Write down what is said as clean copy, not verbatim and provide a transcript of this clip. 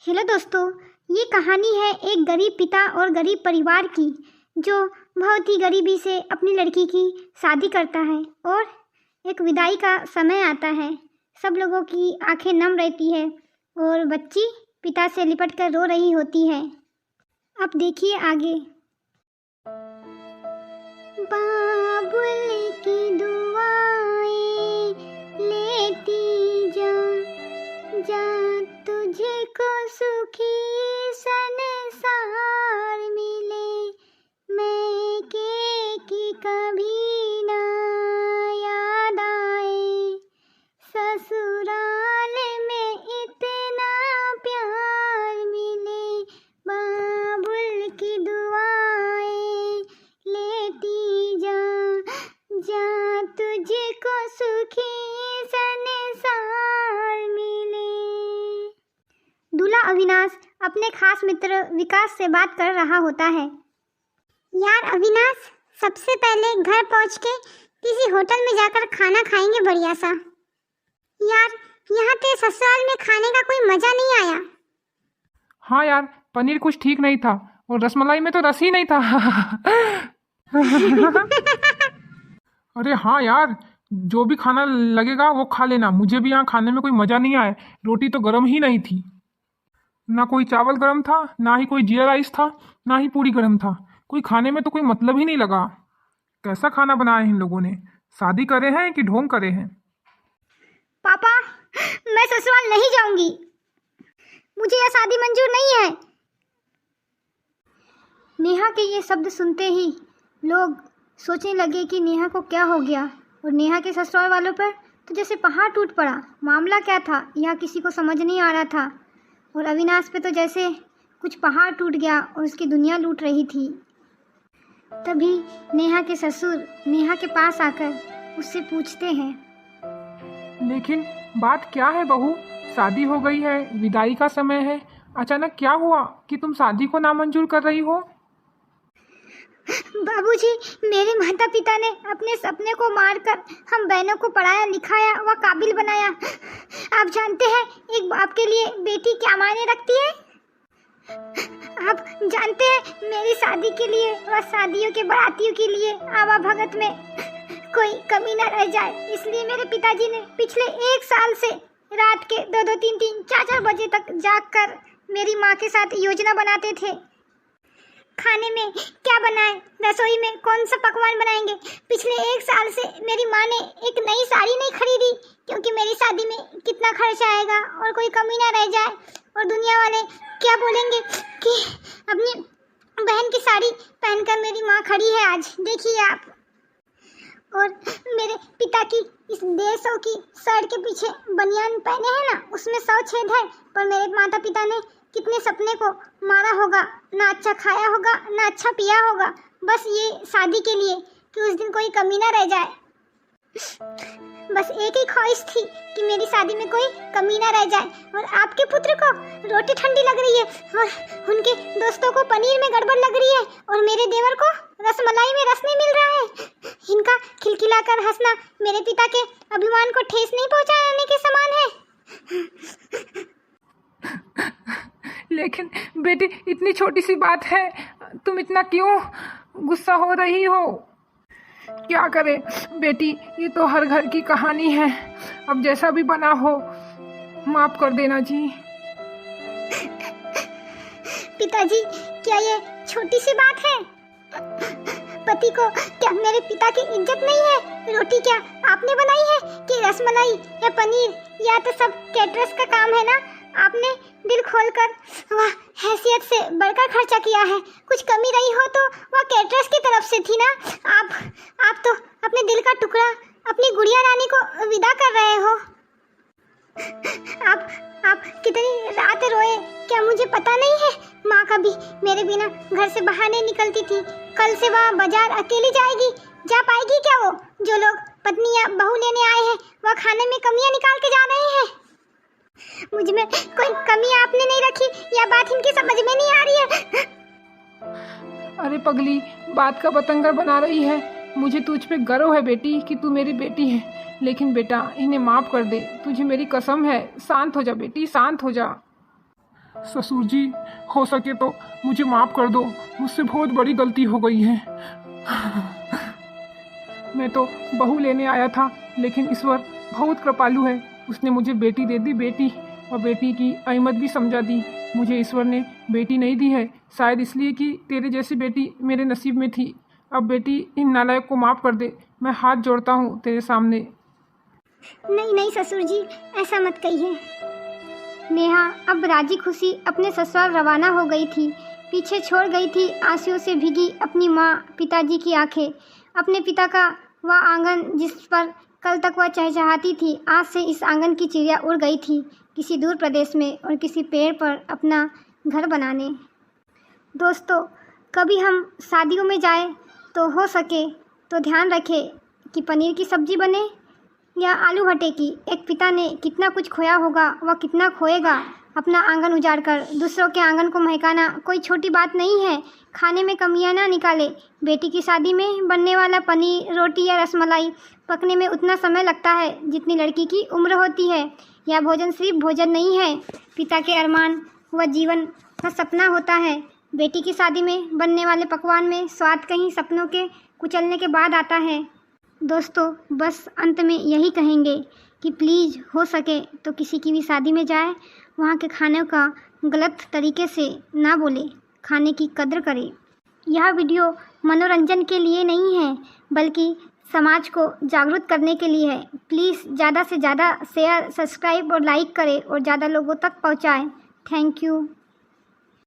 Hello दोस्तों, ये कहानी है एक गरीब पिता और गरीब परिवार की, जो बहुत ही गरीबी से अपनी लड़की की शादी करता है और एक विदाई का समय आता है। सब लोगों की आंखें नम रहती है और बच्ची पिता से लिपट कर रो रही होती है। अब देखिए आगे। बाबुल की दुआएं लेती जा जा, तुझे को सुखी संसार मिले, मैं की कभी ना याद आए, ससुराल में इतना प्यार मिले, बाबुल की दुआएं लेती जा जा, तुझे को सुखी संसार मिले। दूल्हा अविनाश अपने खास मित्र विकास से बात कर रहा होता है। यार अविनाश, सबसे पहले घर पहुंच के किसी होटल में जाकर खाना खाएंगे बढ़िया सा। यार यहाँ तेरे ससुराल में खाने का कोई मजा नहीं आया। हाँ यार, पनीर कुछ ठीक नहीं था और रसमलाई में तो रस ही नहीं था। अरे हाँ यार, जो भी खाना लगेगा वो खा लेना। मुझे भी यहाँ खाने में कोई मज़ा नहीं आया। रोटी तो गर्म ही नहीं थी, ना कोई चावल गर्म था, ना ही कोई जीरा राइस था, ना ही पूरी गर्म था। कोई खाने में तो कोई मतलब ही नहीं लगा। कैसा खाना बनाया है इन लोगों ने? शादी करे हैं कि ढोंग करे हैं? पापा, मैं ससुराल नहीं जाऊंगी। मुझे यह शादी मंजूर नहीं है। नेहा के ये शब्द सुनते ही लोग सोचने लगे कि नेहा को क्या हो गया, और नेहा के ससुराल वालों पर तो जैसे पहाड़ टूट पड़ा। मामला क्या था यह किसी को समझ नहीं आ रहा था, और अविनाश पे तो जैसे कुछ पहाड़ टूट गया और उसकी दुनिया लूट रही थी। तभी नेहा के ससुर नेहा के पास आकर उससे पूछते हैं, लेकिन बात क्या है बहू? शादी हो गई है, विदाई का समय है, अचानक क्या हुआ कि तुम शादी को नामंजूर कर रही हो? बाबूजी, मेरे माता पिता ने अपने सपने को मारकर हम बहनों को पढ़ाया लिखाया व काबिल बनाया। आप जानते हैं एक बाप के लिए बेटी क्या मायने रखती है? आप जानते हैं मेरी शादी के लिए व शादियों के बारातियों के लिए आवाभगत में कोई कमी न रह जाए, इसलिए मेरे पिताजी ने पिछले 1 साल से रात के 2-2, 3-3, 4-4 बजे तक जागकर मेरी माँ के साथ योजना बनाते थे। खाने में क्या बनाएं, रसोई में कौन सा पकवान बनाएंगे। पिछले 1 साल से मेरी माँ ने एक नई साड़ी नहीं खरीदी, क्योंकि मेरी शादी में कितना खर्च आएगा और कोई कमी ना रह जाए, और दुनिया वाले क्या बोलेंगे कि अपनी बहन की साड़ी पहनकर मेरी माँ खड़ी है आज, देखिए आप। और मेरे पिता की इस 150 की शर्ट के पीछे बनियान पहने हैं ना, उसमें 100 छेद है, पर मेरे माता पिता ने कितने सपने को मारा होगा, ना अच्छा खाया होगा ना अच्छा पिया होगा, बस ये शादी के लिए कि उस दिन कोई कमी ना रह जाए। बस एक ही ख्वाहिश थी कि मेरी शादी में कोई कमी ना रह जाए। और आपके पुत्र को रोटी ठंडी लग रही है, और उनके दोस्तों को पनीर में गड़बड़ लग रही है, और मेरे देवर को रसमलाई में रस नहीं मिल रहा है। इनका खिलखिलाकर हंसना मेरे पिता के अभिमान को ठेस नहीं पहुंचाने के समान है। लेकिन बेटी, इतनी छोटी सी बात है, तुम इतना क्यों गुस्सा हो रही हो? क्या करें बेटी, ये तो हर घर की कहानी है। अब जैसा भी बना हो, माफ कर देना जी। पिताजी, क्या ये छोटी सी बात है? पति को क्या मेरे पिता की इज्जत नहीं है? रोटी क्या आपने बनाई है कि रसमलाई या पनीर, या तो सब कैटरर्स का काम है ना? आपने दिल खोलकर वह हैसियत से बढ़कर खर्चा किया है। कुछ कमी रही हो तो वह कैटरर्स की तरफ से थी ना। आप तो अपने दिल का टुकड़ा अपनी गुड़िया रानी को विदा कर रहे हो। आप कितनी रात रोए, क्या मुझे पता नहीं है? माँ कभी मेरे बिना घर से बाहर नहीं निकलती थी। कल से वह बाजार अकेली जाएगी, जा पाएगी क्या वो? जो लोग पत्नी या बहू लेने आए हैं वह खाने में कमियां निकाल के जा रहे हैं। मुझ में कोई कमी आपने नहीं रखी, यह बात इनकी समझ में नहीं आ रही है। अरे पगली, बात का बतंगर बना रही है। मुझे तुझ पे गर्व है बेटी कि तू मेरी बेटी है, लेकिन बेटा इन्हें माफ़ कर दे, तुझे मेरी कसम है। शांत हो जा बेटी, शांत हो जा। ससुर जी, हो सके तो मुझे माफ़ कर दो, मुझसे बहुत बड़ी गलती हो गई है। मैं तो बहू लेने आया था, लेकिन ईश्वर बहुत कृपालु है, उसने मुझे बेटी दे दी, बेटी, और बेटी की अहमियत भी समझा दी। मुझे ईश्वर ने बेटी नहीं दी है, शायद इसलिए कि तेरे जैसी बेटी मेरे नसीब में थी। अब बेटी, इन नालायक को माफ़ कर दे, मैं हाथ जोड़ता हूँ तेरे सामने। नहीं नहीं ससुर जी, ऐसा मत कहिए। नेहा अब राजी खुशी अपने ससुराल रवाना हो गई थी। पीछे छोड़ गई थी आंसुओं से भीगी अपनी माँ, पिताजी की आंखें, अपने पिता का वह आंगन जिस पर कल तक वह चहचहाती थी। आज से इस आंगन की चिड़िया उड़ गई थी किसी दूर प्रदेश में और किसी पेड़ पर अपना घर बनाने। दोस्तों, कभी हम शादियों में जाए तो हो सके तो ध्यान रखें कि पनीर की सब्जी बने या आलू भट्टे की। एक पिता ने कितना कुछ खोया होगा, वह कितना खोएगा अपना आंगन उजाड़कर। दूसरों के आंगन को महकाना कोई छोटी बात नहीं है। खाने में कमियां ना निकाले। बेटी की शादी में बनने वाला पनीर, रोटी या रसमलाई पकने में उतना समय लगता है जितनी लड़की की उम्र होती है। यह भोजन सिर्फ भोजन नहीं है, पिता के अरमान व जीवन का सपना होता है। बेटी की शादी में बनने वाले पकवान में स्वाद कहीं सपनों के कुचलने के बाद आता है। दोस्तों, बस अंत में यही कहेंगे कि प्लीज़ हो सके तो किसी की भी शादी में जाए, वहाँ के खाने का गलत तरीके से ना बोले, खाने की कद्र करें। यह वीडियो मनोरंजन के लिए नहीं है, बल्कि समाज को जागरूक करने के लिए है। प्लीज़ ज़्यादा से ज़्यादा शेयर, सब्सक्राइब और लाइक करें और ज़्यादा लोगों तक पहुँचाएँ। Thank you.